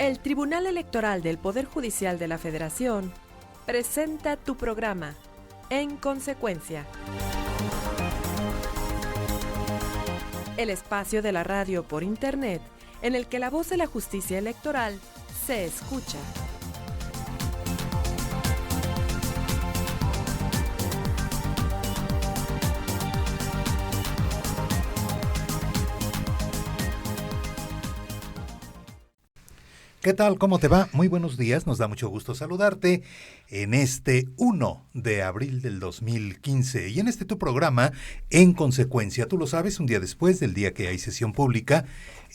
El Tribunal Electoral del Poder Judicial de la Federación presenta tu programa, En Consecuencia. El espacio de la radio por internet en el que la voz de la justicia electoral se escucha. ¿Qué tal? ¿Cómo te va? Muy buenos días, nos da mucho gusto saludarte en este 1 de abril del 2015 y en este tu programa, En Consecuencia. Tú lo sabes, un día después del día que hay sesión pública,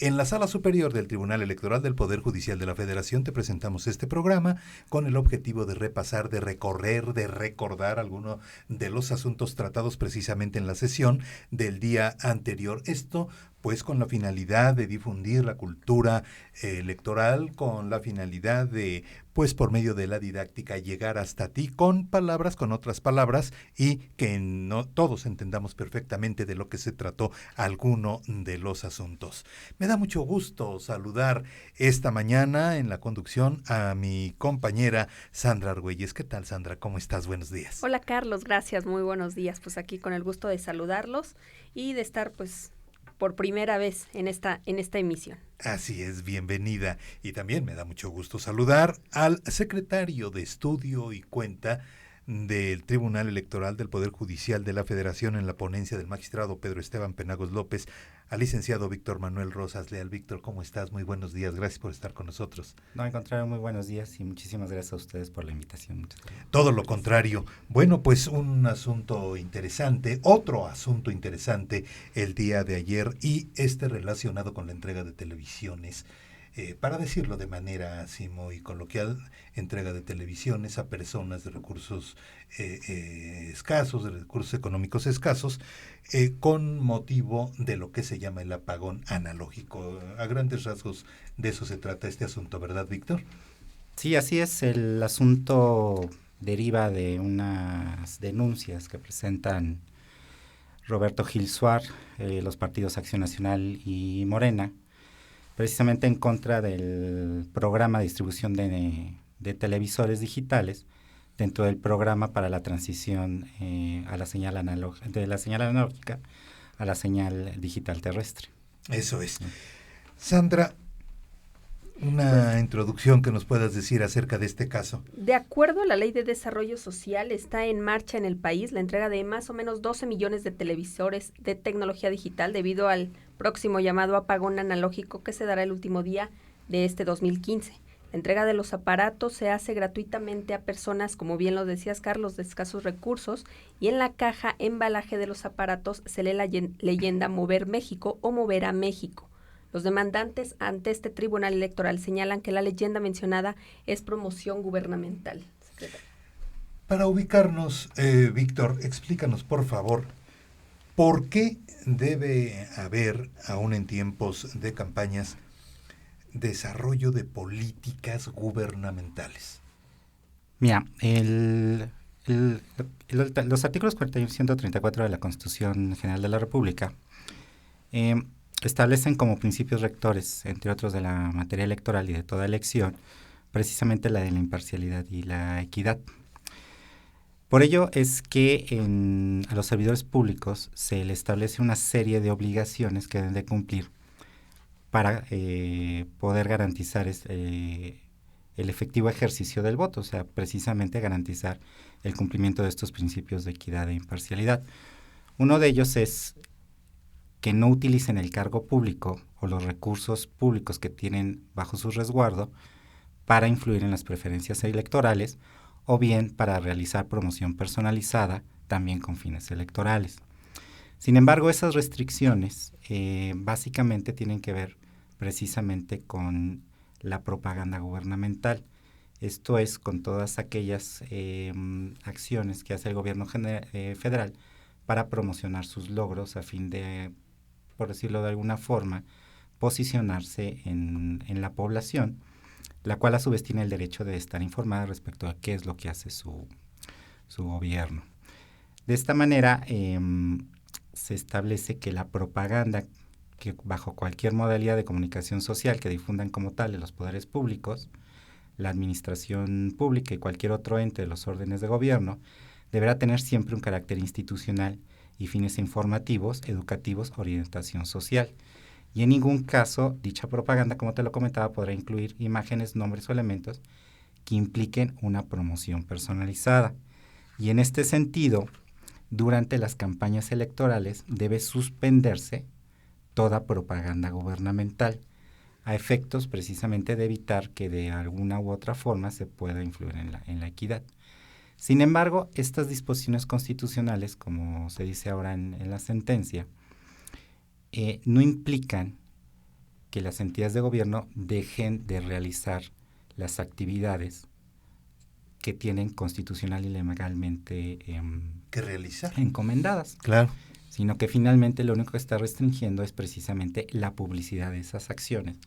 en la Sala Superior del Tribunal Electoral del Poder Judicial de la Federación te presentamos este programa con el objetivo de repasar, de recorrer, de recordar alguno de los asuntos tratados precisamente en la sesión del día anterior. Esto pues con la finalidad de difundir la cultura electoral, con la finalidad de, pues por medio de la didáctica, llegar hasta ti con palabras, con otras palabras, y que no todos entendamos perfectamente de lo que se trató alguno de los asuntos. Me da mucho gusto saludar esta mañana en la conducción a mi compañera Sandra Argüelles. ¿Qué tal, Sandra? ¿Cómo estás? Buenos días. Hola, Carlos. Gracias. Muy buenos días. Pues aquí con el gusto de saludarlos y de estar, pues, por primera vez en esta emisión. Así es, bienvenida. Y también me da mucho gusto saludar al secretario de Estudio y Cuenta del Tribunal Electoral del Poder Judicial de la Federación en la ponencia del magistrado Pedro Esteban Penagos López, al licenciado Víctor Manuel Rosas Leal. Víctor, ¿cómo estás? Muy buenos días, gracias por estar con nosotros. No, al contrario, muy buenos días y muchísimas gracias a ustedes por la invitación. Muchas gracias. Todo lo contrario. Bueno, pues un asunto interesante, otro asunto interesante el día de ayer y relacionado con la entrega de televisiones. Para decirlo de manera así muy coloquial, entrega de televisiones a personas de recursos escasos, de recursos económicos escasos, con motivo de lo que se llama el apagón analógico. A grandes rasgos de eso se trata este asunto, ¿verdad, Víctor? Sí, así es. El asunto deriva de unas denuncias que presentan Roberto Gil Suar, los partidos Acción Nacional y Morena, precisamente en contra del programa de distribución de televisores digitales dentro del programa para la transición a la señal de la señal analógica a la señal digital terrestre. Eso es. Sandra, una introducción que nos puedas decir acerca de este caso. De acuerdo a la Ley de Desarrollo Social, está en marcha en el país la entrega de más o menos 12 millones de televisores de tecnología digital debido al próximo llamado apagón analógico que se dará el último día de este 2015. La entrega de los aparatos se hace gratuitamente a personas, como bien lo decías, Carlos, de escasos recursos, y en la caja embalaje de los aparatos se lee la leyenda Mover México o Mover a México. Los demandantes ante este tribunal electoral señalan que la leyenda mencionada es promoción gubernamental. Secretario. Para ubicarnos, Víctor, explícanos por favor, ¿por qué debe haber, aún en tiempos de campañas, desarrollo de políticas gubernamentales? Mira, los artículos 41 y 134 de la Constitución General de la República establecen como principios rectores, entre otros de la materia electoral y de toda elección, precisamente la de la imparcialidad y la equidad. Por ello es que a los servidores públicos se le establece una serie de obligaciones que deben de cumplir para poder garantizar el efectivo ejercicio del voto, o sea, precisamente garantizar el cumplimiento de estos principios de equidad e imparcialidad. Uno de ellos es que no utilicen el cargo público o los recursos públicos que tienen bajo su resguardo para influir en las preferencias electorales o bien para realizar promoción personalizada también con fines electorales. Sin embargo, esas restricciones básicamente tienen que ver precisamente con la propaganda gubernamental. Esto es, con todas aquellas acciones que hace el gobierno federal para promocionar sus logros a fin de, por decirlo de alguna forma, posicionarse en la población, la cual a su vez tiene el derecho de estar informada respecto a qué es lo que hace su gobierno. De esta manera se establece que la propaganda que bajo cualquier modalidad de comunicación social que difundan como tal de los poderes públicos, la administración pública y cualquier otro ente de los órdenes de gobierno deberá tener siempre un carácter institucional y fines informativos, educativos, orientación social. Y en ningún caso, dicha propaganda, como te lo comentaba, podrá incluir imágenes, nombres o elementos que impliquen una promoción personalizada. Y en este sentido, durante las campañas electorales debe suspenderse toda propaganda gubernamental, a efectos precisamente de evitar que de alguna u otra forma se pueda influir en la equidad. Sin embargo, estas disposiciones constitucionales, como se dice ahora en la sentencia, no implican que las entidades de gobierno dejen de realizar las actividades que tienen constitucional y legalmente ¿Qué realizar? encomendadas. Claro. Sino que finalmente lo único que está restringiendo es precisamente la publicidad de esas acciones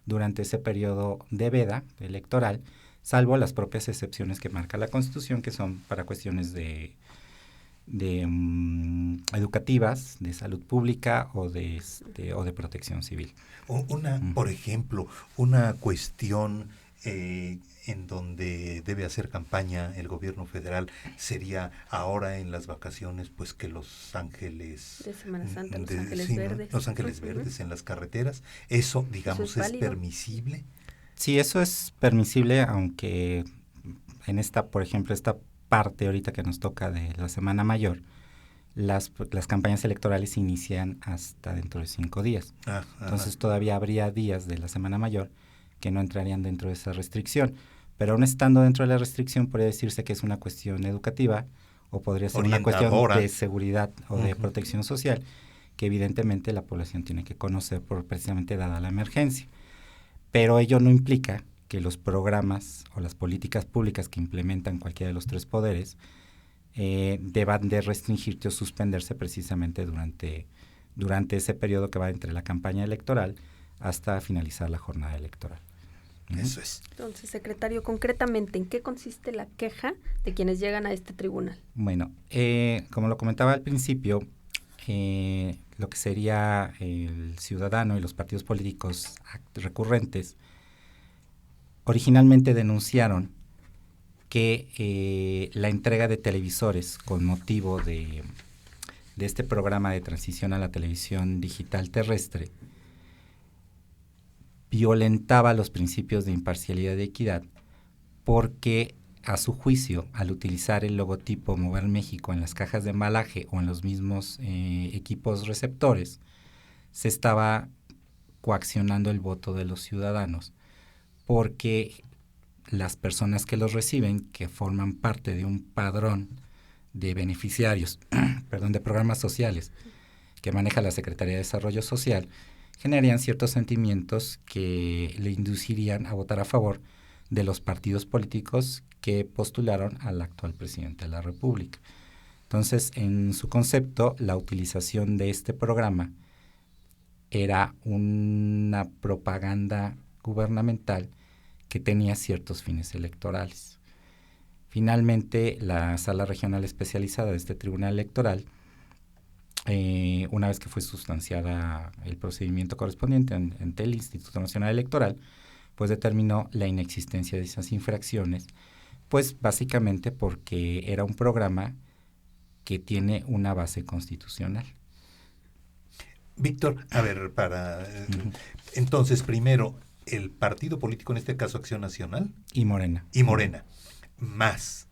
durante ese periodo de veda electoral, salvo las propias excepciones que marca la Constitución, que son para cuestiones de educativas, de salud pública o de protección civil. Por ejemplo, una cuestión en donde debe hacer campaña el gobierno federal sería ahora en las vacaciones, pues que Los Ángeles de Semana Santa, Los Ángeles ¿no? Verdes. Los Ángeles Verdes en las carreteras. Eso, digamos, ¿Eso es es permisible? Sí, eso es permisible, aunque en esta, por ejemplo, esta parte ahorita que nos toca de la Semana Mayor, las campañas electorales inician hasta dentro de 5 días. Entonces todavía habría días de la Semana Mayor que no entrarían dentro de esa restricción. Pero aún estando dentro de la restricción, podría decirse que es una cuestión educativa o podría ser una cuestión de seguridad o de protección social, que evidentemente la población tiene que conocer por precisamente dada la emergencia. Pero ello no implica que los programas o las políticas públicas que implementan cualquiera de los tres poderes deban de restringirse o suspenderse precisamente durante ese periodo que va entre la campaña electoral hasta finalizar la jornada electoral. Eso es. Entonces, secretario, concretamente, ¿en qué consiste la queja de quienes llegan a este tribunal? Bueno, como lo comentaba al principio, lo que sería el ciudadano y los partidos políticos recurrentes originalmente denunciaron que la entrega de televisores con motivo de este programa de transición a la televisión digital terrestre violentaba los principios de imparcialidad y equidad porque, a su juicio, al utilizar el logotipo Mover México en las cajas de embalaje o en los mismos equipos receptores, se estaba coaccionando el voto de los ciudadanos, porque las personas que los reciben, que forman parte de un padrón de beneficiarios, de programas sociales que maneja la Secretaría de Desarrollo Social, generarían ciertos sentimientos que le inducirían a votar a favor de los partidos políticos que postularon al actual presidente de la República. Entonces, en su concepto, la utilización de este programa era una propaganda gubernamental que tenía ciertos fines electorales. Finalmente, la Sala Regional Especializada de este Tribunal Electoral, una vez que fue sustanciada el procedimiento correspondiente ante el Instituto Nacional Electoral, pues determinó la inexistencia de esas infracciones, pues básicamente porque era un programa que tiene una base constitucional. Víctor, a ver, entonces, primero, el partido político, en este caso Acción Nacional. Y Morena. Más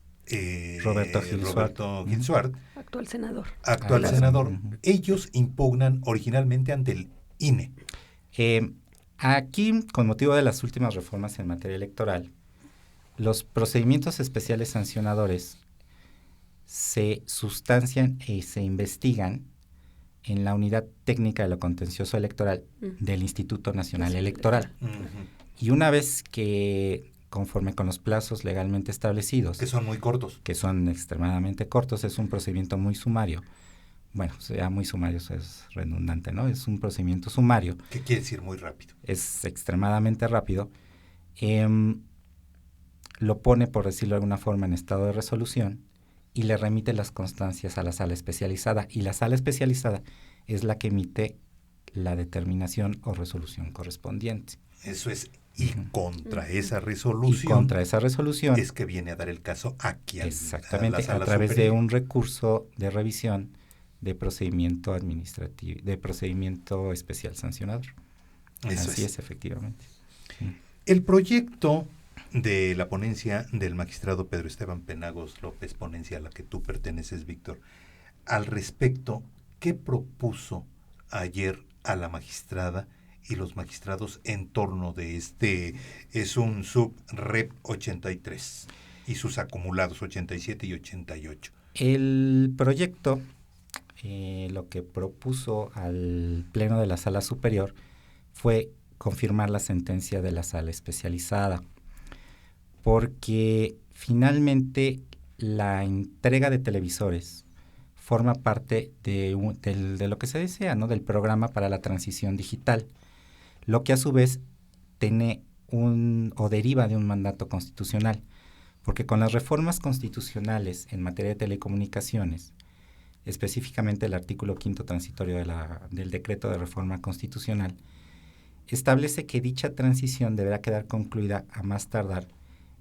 Roberto Gil Suart, actual senador. Ellos impugnan originalmente ante el INE. Aquí, con motivo de las últimas reformas en materia electoral, los procedimientos especiales sancionadores se sustancian y se investigan en la Unidad Técnica de lo Contencioso Electoral del Instituto Nacional Electoral. Y una vez que, conforme con los plazos legalmente establecidos, que son muy cortos, que son extremadamente cortos, es un procedimiento muy sumario. Bueno, sea muy sumario, eso es redundante, ¿no? Es un procedimiento sumario. ¿Qué quiere decir muy rápido? Es extremadamente rápido. Lo pone, por decirlo de alguna forma, en estado de resolución y le remite las constancias a la sala especializada. Y la sala especializada es la que emite la determinación o resolución correspondiente. Eso es, y contra esa Y resolución contra esa resolución, es que viene a dar el caso aquí exactamente, a la sala a través superior. de un recurso de revisión de procedimiento administrativo, de procedimiento especial sancionador. Eso Así es, efectivamente. El proyecto de la ponencia del magistrado Pedro Esteban Penagos López, ponencia a la que tú perteneces, Víctor, al respecto, ¿qué propuso ayer a la magistrada y los magistrados en torno de este? Es un sub-rep 83 y sus acumulados 87 y 88. El proyecto, lo que propuso al Pleno de la Sala Superior fue confirmar la sentencia de la Sala Especializada, porque finalmente la entrega de televisores forma parte de lo que se desea, ¿no? Del programa para la transición digital, lo que a su vez tiene o deriva de un mandato constitucional, porque con las reformas constitucionales en materia de telecomunicaciones, específicamente el artículo 5º transitorio del decreto de reforma constitucional, establece que dicha transición deberá quedar concluida a más tardar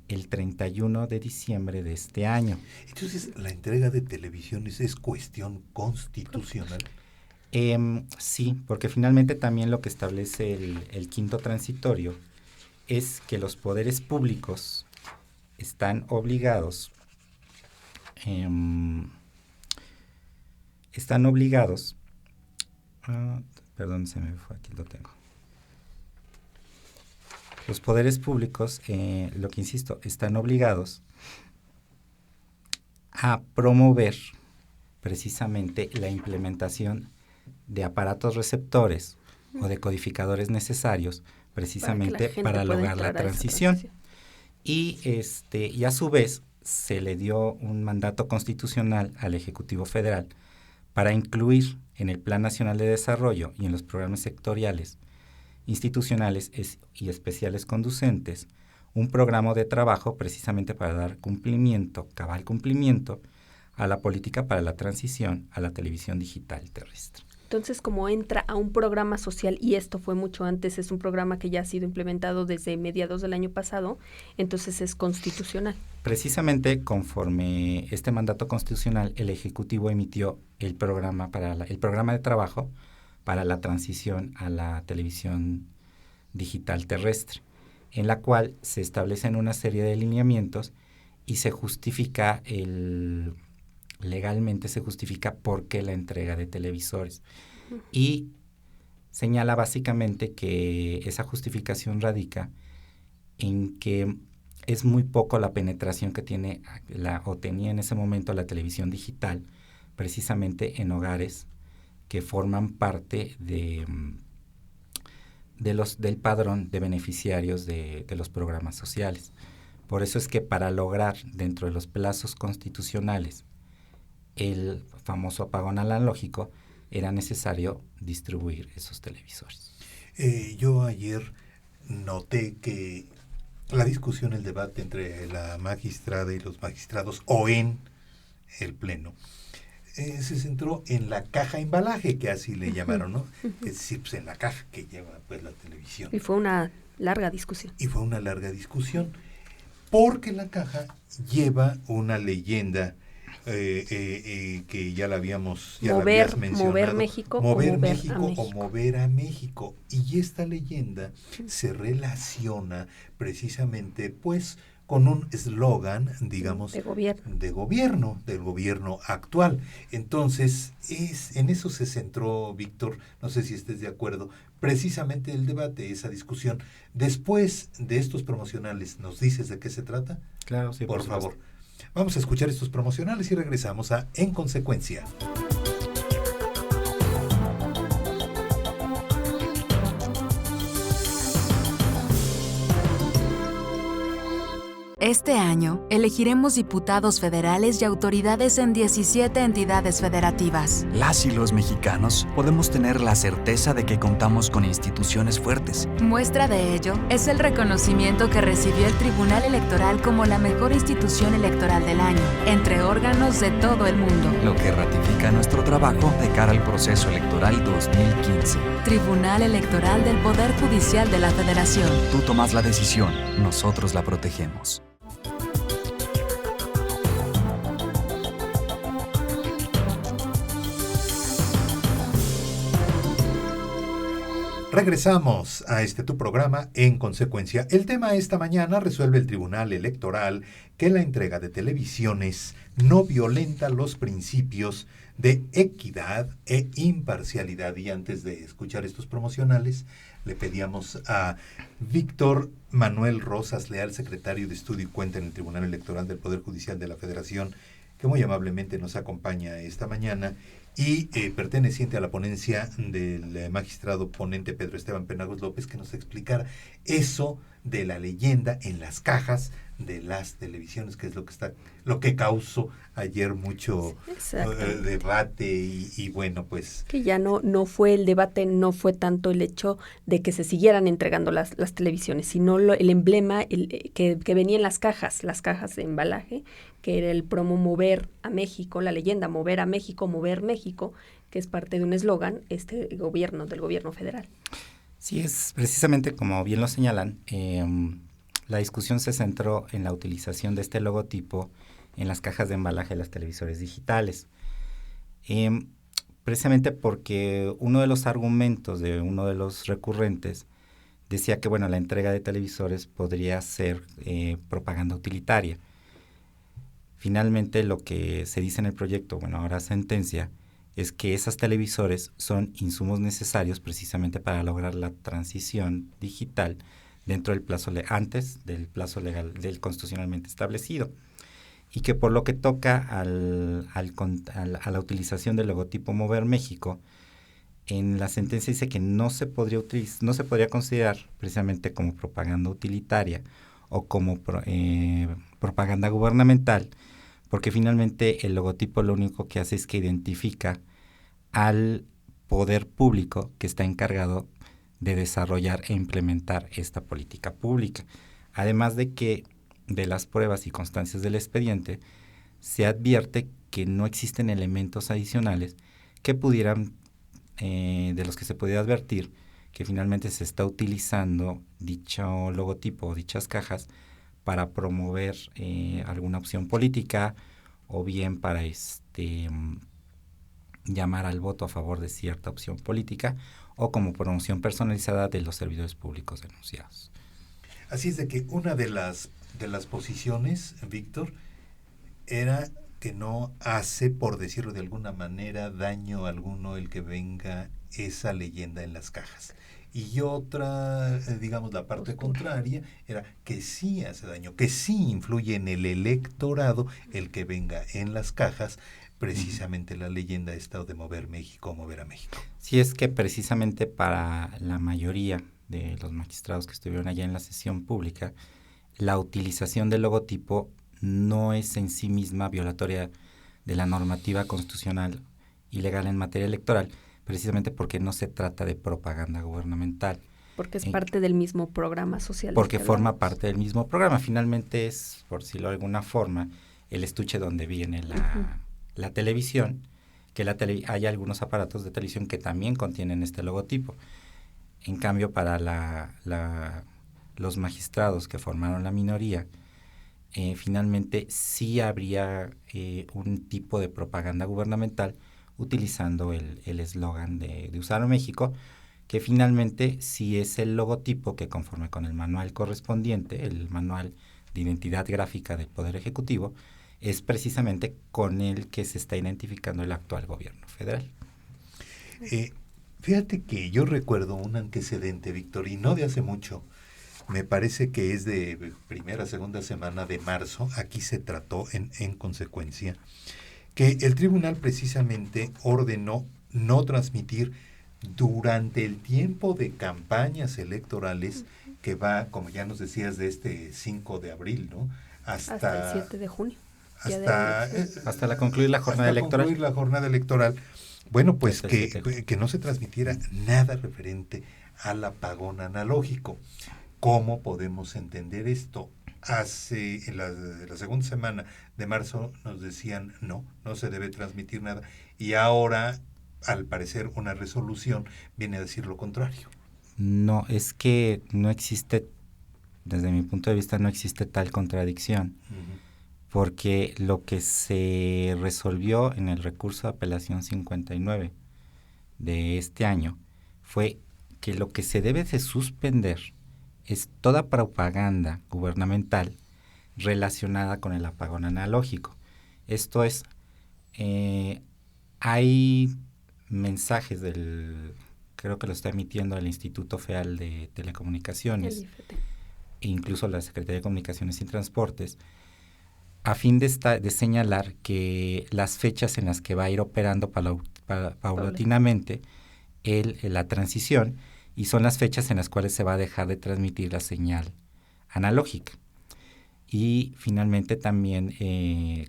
el 31 de diciembre de este año. Entonces, ¿la entrega de televisiones es cuestión constitucional? Sí, porque finalmente también lo que establece el 5º transitorio es que los poderes públicos están obligados, perdón, se me fue, aquí lo tengo. Los poderes públicos, lo que insisto, están obligados a promover precisamente la implementación de aparatos receptores o de codificadores necesarios precisamente para lograr la transición. Y a su vez se le dio un mandato constitucional al Ejecutivo Federal para incluir en el Plan Nacional de Desarrollo y en los programas sectoriales institucionales y especiales conducentes, un programa de trabajo precisamente para dar cabal cumplimiento a la política para la transición a la televisión digital terrestre. Entonces, como entra a un programa social, y esto fue mucho antes, es un programa que ya ha sido implementado desde mediados del año pasado, entonces es constitucional. Precisamente conforme este mandato constitucional, el Ejecutivo emitió el programa de trabajo para la transición a la televisión digital terrestre, en la cual se establecen una serie de lineamientos y se justifica legalmente se justifica por qué la entrega de televisores. Y señala básicamente que esa justificación radica en que es muy poco la penetración que tiene tenía en ese momento la televisión digital, precisamente en hogares que forman parte del padrón de beneficiarios de los programas sociales. Por eso es que para lograr dentro de los plazos constitucionales el famoso apagón analógico, era necesario distribuir esos televisores. Yo ayer noté que la discusión, el debate entre la magistrada y los magistrados, o en el Pleno, se centró en la caja embalaje, que así le llamaron, ¿no? Es decir, pues en la caja que lleva pues la televisión. Y fue una larga discusión. Porque la caja lleva una leyenda que ya la habías mencionado. Mover México o mover a México. Y esta leyenda se relaciona precisamente pues con un eslogan, digamos, del gobierno actual. Entonces, en eso se centró, Víctor, no sé si estés de acuerdo, precisamente el debate, esa discusión. Después de estos promocionales, ¿nos dices de qué se trata? Claro, sí, por favor. Vamos a escuchar estos promocionales y regresamos a En Consecuencia. Este año, elegiremos diputados federales y autoridades en 17 entidades federativas. Las y los mexicanos podemos tener la certeza de que contamos con instituciones fuertes. Muestra de ello es el reconocimiento que recibió el Tribunal Electoral como la mejor institución electoral del año, entre órganos de todo el mundo. Lo que ratifica nuestro trabajo de cara al proceso electoral 2015. Tribunal Electoral del Poder Judicial de la Federación. Tú tomas la decisión, nosotros la protegemos. Regresamos a tu programa En Consecuencia. El tema esta mañana: resuelve el Tribunal Electoral que la entrega de televisiones no violenta los principios de equidad e imparcialidad. Y antes de escuchar estos promocionales, le pedíamos a Víctor Manuel Rosas Leal, secretario de Estudio y Cuenta en el Tribunal Electoral del Poder Judicial de la Federación, que muy amablemente nos acompaña esta mañana, y perteneciente a la ponencia del magistrado ponente Pedro Esteban Penagos López, que nos explicara eso de la leyenda en las cajas de las televisiones, que es lo que causó ayer mucho debate y bueno, pues... Que ya no fue el debate, no fue tanto el hecho de que se siguieran entregando las televisiones, sino el emblema que venía en las cajas de embalaje, que era el promo Mover a México, la leyenda Mover a México, Mover México, que es parte de un eslogan del gobierno federal. Sí, es precisamente como bien lo señalan. La discusión se centró en la utilización de este logotipo en las cajas de embalaje de los televisores digitales. Precisamente porque uno de los argumentos de uno de los recurrentes decía que, la entrega de televisores podría ser propaganda utilitaria. Finalmente, lo que se dice en el proyecto, ahora sentencia, es que esos televisores son insumos necesarios precisamente para lograr la transición digital dentro del plazo antes del plazo legal del constitucionalmente establecido, y que por lo que toca a la utilización del logotipo Mover México, en la sentencia dice que no se podría considerar precisamente como propaganda utilitaria o como propaganda gubernamental, porque finalmente el logotipo lo único que hace es que identifica al poder público que está encargado de desarrollar e implementar esta política pública. Además de que de las pruebas y constancias del expediente se advierte que no existen elementos adicionales que pudieran, de los que se pudiera advertir que finalmente se está utilizando dicho logotipo o dichas cajas para promover alguna opción política o bien para llamar al voto a favor de cierta opción política o como promoción personalizada de los servidores públicos denunciados. Así es de que una de las posiciones, Víctor, era que no hace, por decirlo de alguna manera, daño alguno el que venga esa leyenda en las cajas. Y otra, la parte contraria, era que sí hace daño, que sí influye en el electorado el que venga en las cajas, precisamente la leyenda esta de Mover México, Mover a México. Sí, es que precisamente para la mayoría de los magistrados que estuvieron allá en la sesión pública, la utilización del logotipo no es en sí misma violatoria de la normativa constitucional y legal en materia electoral, precisamente porque no se trata de propaganda gubernamental. Porque es parte del mismo programa social. Porque forma parte del mismo programa. Finalmente es, por decirlo de alguna forma, el estuche donde viene la televisión, que hay algunos aparatos de televisión que también contienen este logotipo. En cambio, para los magistrados que formaron la minoría, finalmente sí habría un tipo de propaganda gubernamental utilizando el eslogan de Usar México, que finalmente sí es el logotipo que, conforme con el manual correspondiente, el manual de identidad gráfica del Poder Ejecutivo, es precisamente con el que se está identificando el actual gobierno federal. Fíjate que yo recuerdo un antecedente, Víctor, y no de hace mucho. Me parece que es de segunda semana de marzo. Aquí se trató en consecuencia que el tribunal precisamente ordenó no transmitir durante el tiempo de campañas electorales que va, como ya nos decías, de 5 de abril, ¿no?, hasta el 7 de junio. Hasta la concluir la jornada electoral. Concluir la jornada electoral. Bueno, pues que no se transmitiera nada referente al apagón analógico. ¿Cómo podemos entender esto? En la segunda semana de marzo nos decían no se debe transmitir nada. Y ahora, al parecer, una resolución viene a decir lo contrario. No, es que no existe, desde mi punto de vista, no existe tal contradicción. Uh-huh. Porque lo que se resolvió en el recurso de apelación 59 de este año fue que lo que se debe de suspender es toda propaganda gubernamental relacionada con el apagón analógico. Esto es, hay mensajes creo que lo está emitiendo el Instituto Federal de Telecomunicaciones, e incluso la Secretaría de Comunicaciones y Transportes, a fin de señalar que las fechas en las que va a ir operando paulatinamente la transición, y son las fechas en las cuales se va a dejar de transmitir la señal analógica. Y finalmente también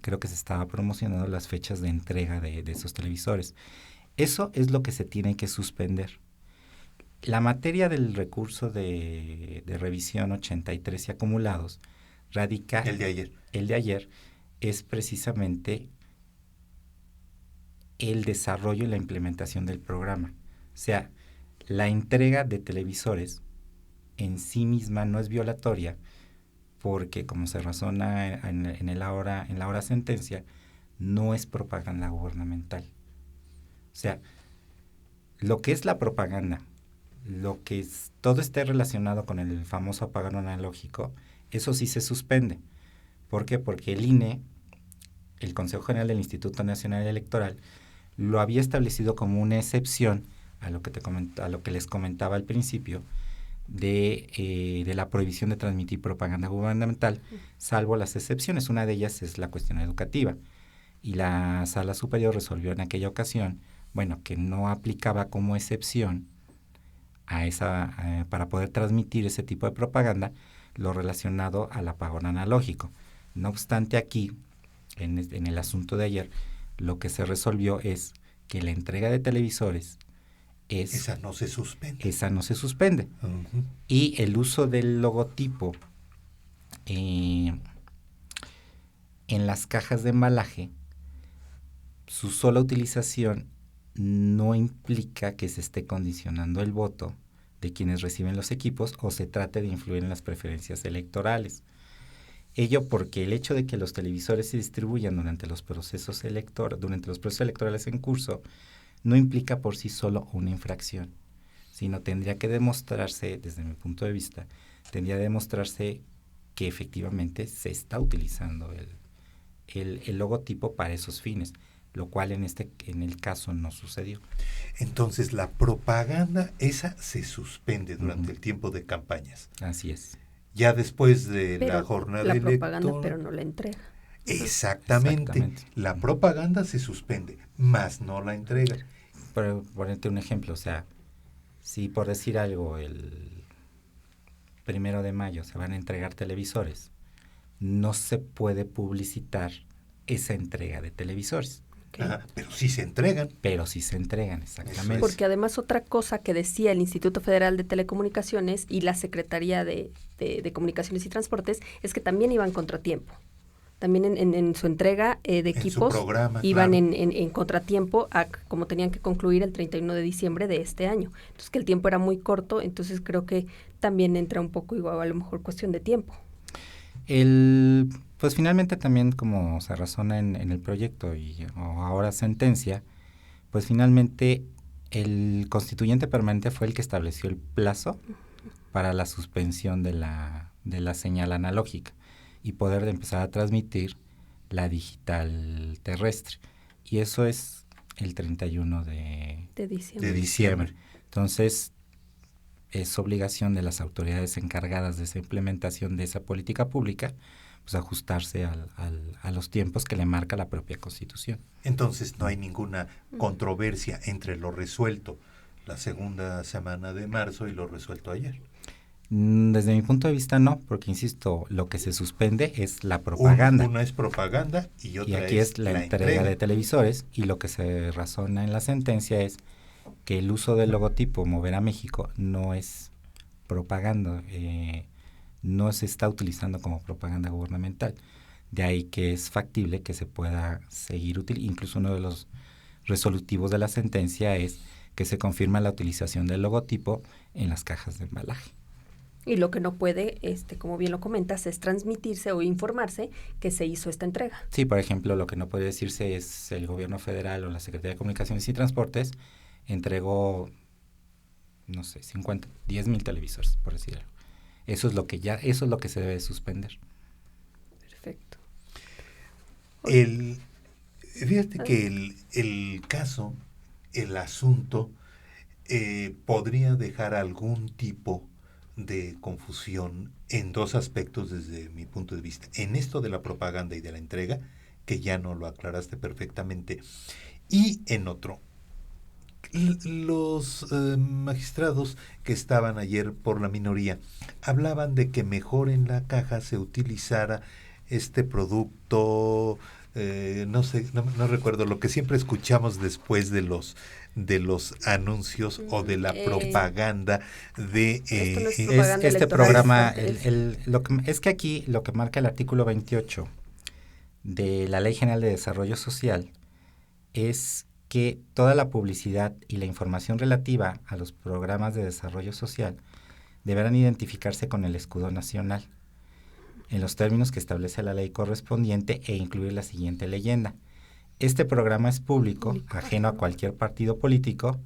creo que se estaba promocionando las fechas de entrega de esos televisores. Eso es lo que se tiene que suspender. La materia del recurso de revisión 83 y acumulados radica... El de ayer es precisamente el desarrollo y la implementación del programa. O sea, la entrega de televisores en sí misma no es violatoria porque, como se razona en la hora sentencia, no es propaganda gubernamental. O sea, lo que es la propaganda, todo esté relacionado con el famoso apagón analógico, eso sí se suspende. ¿Por qué? Porque el INE, el Consejo General del Instituto Nacional Electoral, lo había establecido como una excepción a lo que les comentaba al principio de la prohibición de transmitir propaganda gubernamental, salvo las excepciones. Una de ellas es la cuestión educativa. Y la Sala Superior resolvió en aquella ocasión, que no aplicaba como excepción para poder transmitir ese tipo de propaganda lo relacionado al apagón analógico. No obstante, aquí, en el asunto de ayer, lo que se resolvió es que la entrega de televisores esa no se suspende. Uh-huh. Y el uso del logotipo en las cajas de embalaje, su sola utilización no implica que se esté condicionando el voto de quienes reciben los equipos o se trate de influir en las preferencias electorales. Ello porque el hecho de que los televisores se distribuyan durante los procesos electorales en curso no implica por sí solo una infracción, sino tendría que demostrarse, desde mi punto de vista, que efectivamente se está utilizando el logotipo para esos fines, lo cual en el caso no sucedió. Entonces la propaganda esa se suspende durante el tiempo de campañas. Así es. Ya después de la jornada electoral. La propaganda, pero no la entrega. Exactamente. La propaganda se suspende, más no la entrega. Por ponerte un ejemplo, o sea, si por decir algo el 1 de mayo se van a entregar televisores, no se puede publicitar esa entrega de televisores. Okay. Pero sí se entregan. Exactamente. Porque además otra cosa que decía el Instituto Federal de Telecomunicaciones y la Secretaría de Comunicaciones y Transportes es que también iban contratiempo. También en su entrega de equipos iban en contratiempo como tenían que concluir el 31 de diciembre de este año. Entonces que el tiempo era muy corto, entonces creo que también entra un poco igual a lo mejor cuestión de tiempo. Pues finalmente también como se razona en el proyecto o ahora sentencia, pues finalmente el constituyente permanente fue el que estableció el plazo para la suspensión de la señal analógica y poder empezar a transmitir la digital terrestre. Y eso es el 31 de diciembre. Entonces, es obligación de las autoridades encargadas de esa implementación de esa política pública, pues ajustarse a los tiempos que le marca la propia Constitución. Entonces, no hay ninguna controversia entre lo resuelto la segunda semana de marzo y lo resuelto ayer. Desde mi punto de vista no, porque insisto, lo que se suspende es la propaganda. Una es propaganda y otra y aquí es la entrega de entrega. televisores, y lo que se razona en la sentencia es que el uso del logotipo Mover a México no es propaganda, no se está utilizando como propaganda gubernamental. De ahí que es factible que se pueda seguir utilizando. Incluso uno de los resolutivos de la sentencia es que se confirma la utilización del logotipo en las cajas de embalaje. Y lo que no puede, como bien lo comentas, es transmitirse o informarse que se hizo esta entrega. Sí, por ejemplo, lo que no puede decirse es el gobierno federal o la Secretaría de Comunicaciones y Transportes entregó, no sé, 10,000 televisores, por decir algo. Eso es lo que se debe suspender. Perfecto. Fíjate que el caso, el asunto, podría dejar algún tipo de confusión en dos aspectos desde mi punto de vista. En esto de la propaganda y de la entrega, que ya no lo aclaraste perfectamente, y en otro. Los magistrados que estaban ayer por la minoría hablaban de que mejor en la caja se utilizara este producto, no sé, no recuerdo, lo que siempre escuchamos después de los anuncios o de la propaganda de Esto no es Es propaganda este electoral, programa, es- es que aquí lo que marca el artículo 28 de la Ley General de Desarrollo Social es que toda la publicidad y la información relativa a los programas de desarrollo social deberán identificarse con el escudo nacional en los términos que establece la ley correspondiente e incluir la siguiente leyenda. Este programa es público, ajeno a cualquier partido político,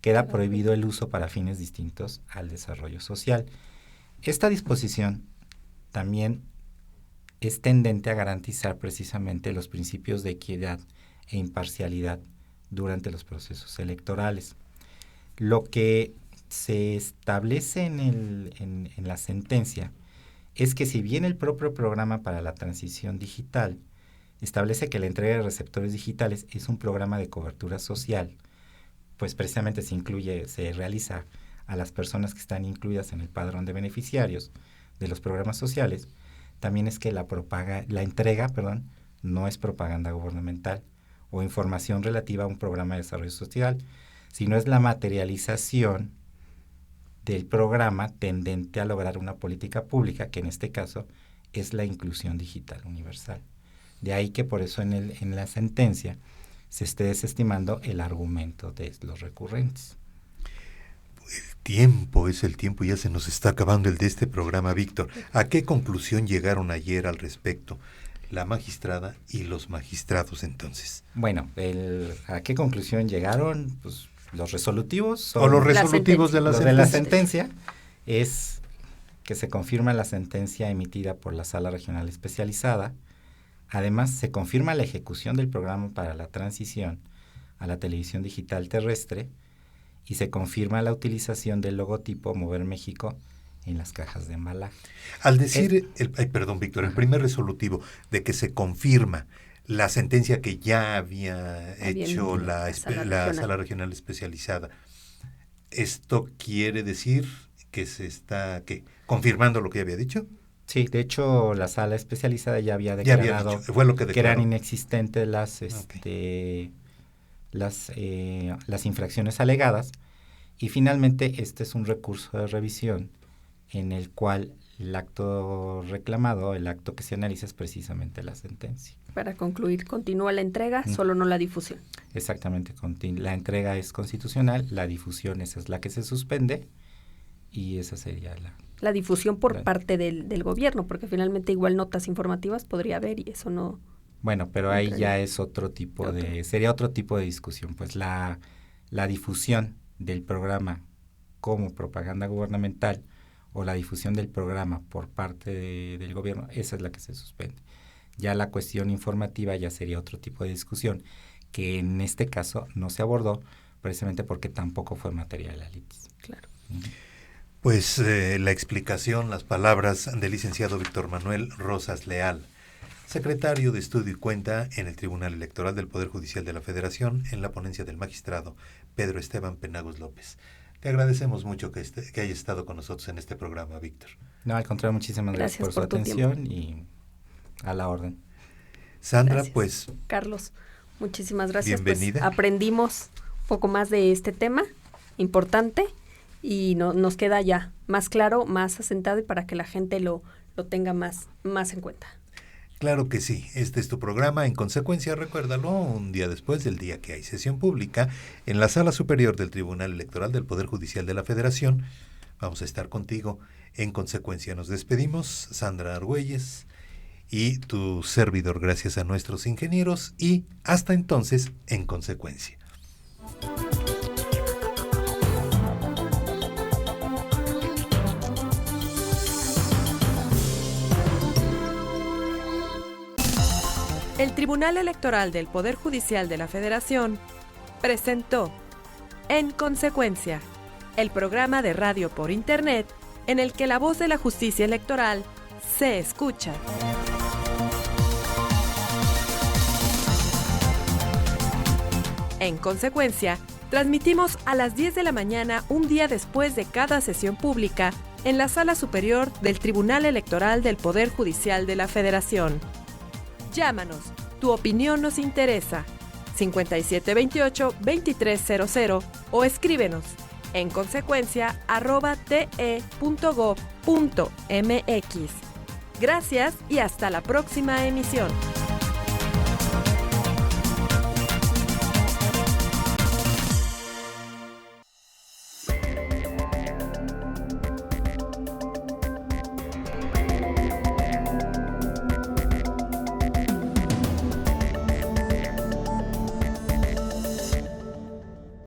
queda prohibido el uso para fines distintos al desarrollo social. Esta disposición también es tendente a garantizar precisamente los principios de equidad e imparcialidad durante los procesos electorales. Lo que se establece en la sentencia es que si bien el propio programa para la transición digital establece que la entrega de receptores digitales es un programa de cobertura social, pues precisamente se realiza a las personas que están incluidas en el padrón de beneficiarios de los programas sociales, también es que la entrega no es propaganda gubernamental o información relativa a un programa de desarrollo social, sino es la materialización del programa tendente a lograr una política pública, que en este caso es la inclusión digital universal. De ahí que por eso en la sentencia se esté desestimando el argumento de los recurrentes. Es el tiempo, ya se nos está acabando el de este programa, Víctor. ¿A qué conclusión llegaron ayer al respecto la magistrada y los magistrados entonces? Bueno, ¿a qué conclusión llegaron? Pues los resolutivos. O los resolutivos de la sentencia. sentencia. De la sentencia es que se confirma la sentencia emitida por la Sala Regional Especializada. Además, se confirma la ejecución del programa para la transición a la televisión digital terrestre y se confirma la utilización del logotipo Mover México en las cajas de embalaje. Al decir, perdón, Víctor, el primer resolutivo de que se confirma la sentencia que ya había hecho la Sala Regional Especializada, ¿esto quiere decir que se está confirmando lo que había dicho? Sí, de hecho la Sala Especializada ya había declarado fue lo que eran inexistentes las infracciones alegadas, y finalmente este es un recurso de revisión en el cual el acto reclamado, el acto que se analiza es precisamente la sentencia. Para concluir, continúa la entrega, solo no la difusión. Exactamente, la entrega es constitucional, la difusión esa es la que se suspende y esa sería la difusión por parte del gobierno, porque finalmente igual notas informativas podría haber y eso no... Bueno, pero ahí ya es sería otro tipo de discusión, pues la difusión del programa como propaganda gubernamental o la difusión del programa por parte del gobierno, esa es la que se suspende. Ya la cuestión informativa ya sería otro tipo de discusión, que en este caso no se abordó precisamente porque tampoco fue materia de la litis. Claro. Pues la explicación, las palabras del licenciado Víctor Manuel Rosas Leal, secretario de Estudio y Cuenta en el Tribunal Electoral del Poder Judicial de la Federación, en la ponencia del magistrado Pedro Esteban Penagos López. Te agradecemos mucho que hayas estado con nosotros en este programa, Víctor. No, al contrario, muchísimas gracias por su atención y a la orden. Sandra, Gracias. pues... Carlos, muchísimas gracias. Bienvenida. Pues, aprendimos un poco más de este tema importante y nos queda ya más claro, más asentado y para que la gente lo tenga más en cuenta. Claro que sí, este es tu programa. En consecuencia, recuérdalo, un día después del día que hay sesión pública, en la Sala Superior del Tribunal Electoral del Poder Judicial de la Federación, vamos a estar contigo. En consecuencia, nos despedimos, Sandra Argüelles y tu servidor, gracias a nuestros ingenieros, y hasta entonces, en consecuencia. El Tribunal Electoral del Poder Judicial de la Federación presentó En Consecuencia, el programa de radio por Internet en el que la voz de la justicia electoral se escucha. En consecuencia, transmitimos a las 10 de la mañana un día después de cada sesión pública en la Sala Superior del Tribunal Electoral del Poder Judicial de la Federación. Llámanos, tu opinión nos interesa. 5728-2300 o escríbenos en consecuencia @te.gov.mx. Gracias y hasta la próxima emisión.